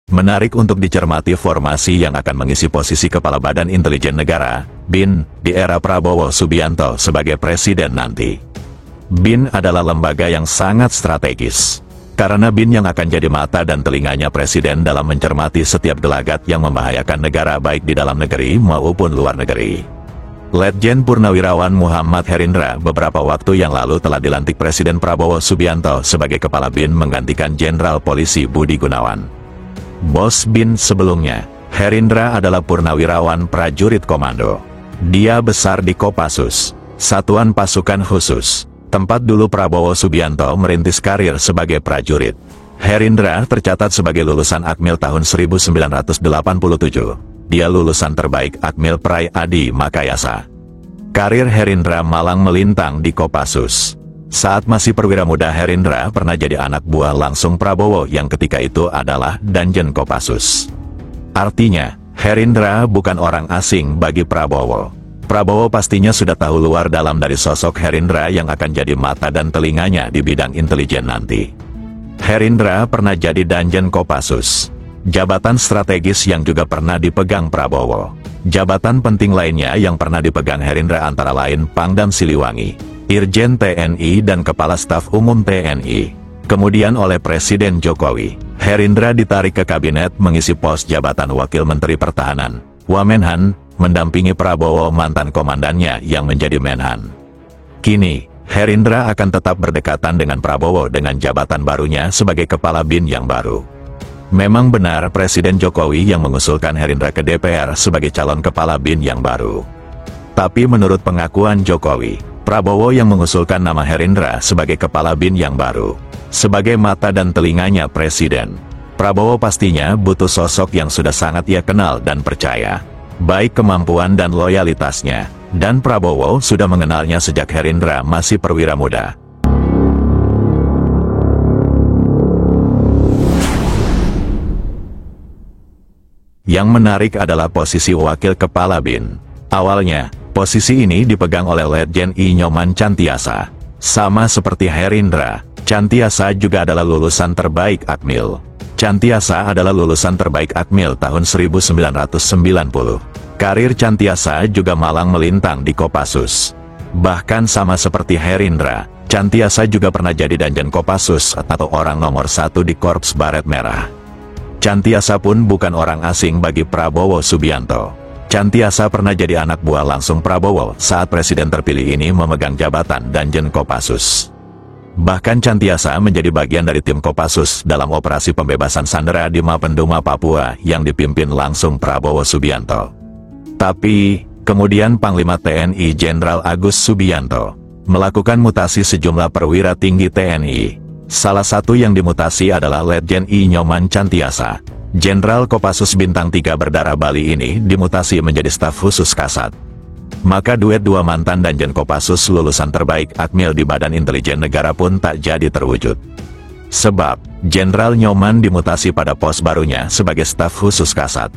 Menarik untuk dicermati formasi yang akan mengisi posisi Kepala Badan Intelijen Negara, BIN, di era Prabowo Subianto sebagai presiden nanti. BIN adalah lembaga yang sangat strategis. Karena BIN yang akan jadi mata dan telinganya presiden dalam mencermati setiap gelagat yang membahayakan negara baik di dalam negeri maupun luar negeri. Letjen Purnawirawan Muhammad Herindra beberapa waktu yang lalu telah dilantik Presiden Prabowo Subianto sebagai Kepala BIN menggantikan Jenderal Polisi Budi Gunawan. Bos BIN sebelumnya, Herindra adalah purnawirawan prajurit komando. Dia besar di Kopassus, Satuan Pasukan Khusus, tempat dulu Prabowo Subianto merintis karir sebagai prajurit. Herindra tercatat sebagai lulusan Akmil tahun 1987. Dia lulusan terbaik Akmil Prai Adi Makayasa. Karir Herindra malang melintang di Kopassus. Saat masih perwira muda, Herindra pernah jadi anak buah langsung Prabowo yang ketika itu adalah Danjen Kopassus. Artinya, Herindra bukan orang asing bagi Prabowo. Prabowo pastinya sudah tahu luar dalam dari sosok Herindra yang akan jadi mata dan telinganya di bidang intelijen nanti. Herindra pernah jadi Danjen Kopassus, jabatan strategis yang juga pernah dipegang Prabowo. Jabatan penting lainnya yang pernah dipegang Herindra antara lain Pangdam Siliwangi, Irjen TNI dan Kepala Staf Umum TNI. Kemudian oleh Presiden Jokowi, Herindra ditarik ke kabinet mengisi pos jabatan Wakil Menteri Pertahanan, Wamenhan, mendampingi Prabowo mantan komandannya yang menjadi Menhan. Kini, Herindra akan tetap berdekatan dengan Prabowo dengan jabatan barunya sebagai Kepala BIN yang baru. Memang benar Presiden Jokowi yang mengusulkan Herindra ke DPR sebagai calon Kepala BIN yang baru. Tapi menurut pengakuan Jokowi, Prabowo yang mengusulkan nama Herindra sebagai Kepala BIN yang baru. Sebagai mata dan telinganya Presiden, Prabowo pastinya butuh sosok yang sudah sangat ia kenal dan percaya. Baik kemampuan dan loyalitasnya, dan Prabowo sudah mengenalnya sejak Herindra masih perwira muda. Yang menarik adalah posisi Wakil Kepala BIN. Awalnya, posisi ini dipegang oleh Letjen I Nyoman Cantiasa. Sama seperti Herindra, Cantiasa juga adalah lulusan terbaik Akmil. Cantiasa adalah lulusan terbaik Akmil tahun 1990. Karir Cantiasa juga malang melintang di Kopassus. Bahkan sama seperti Herindra, Cantiasa juga pernah jadi Danjen Kopassus atau orang nomor 1 di Korps Baret Merah. Cantiasa pun bukan orang asing bagi Prabowo Subianto. Cantiasa pernah jadi anak buah langsung Prabowo saat Presiden terpilih ini memegang jabatan Danjen Kopassus. Bahkan Cantiasa menjadi bagian dari tim Kopassus dalam operasi pembebasan sandera di Mapenduma, Papua yang dipimpin langsung Prabowo Subianto. Tapi, kemudian Panglima TNI Jenderal Agus Subianto melakukan mutasi sejumlah perwira tinggi TNI. Salah satu yang dimutasi adalah Letjen I Nyoman Cantiasa. Jenderal Kopassus Bintang 3 berdarah Bali ini dimutasi menjadi staf khusus Kasat. Maka duet dua mantan Danjen Kopassus lulusan terbaik Akmil di Badan Intelijen Negara pun tak jadi terwujud. Sebab, Jenderal Nyoman dimutasi pada pos barunya sebagai staf khusus Kasat.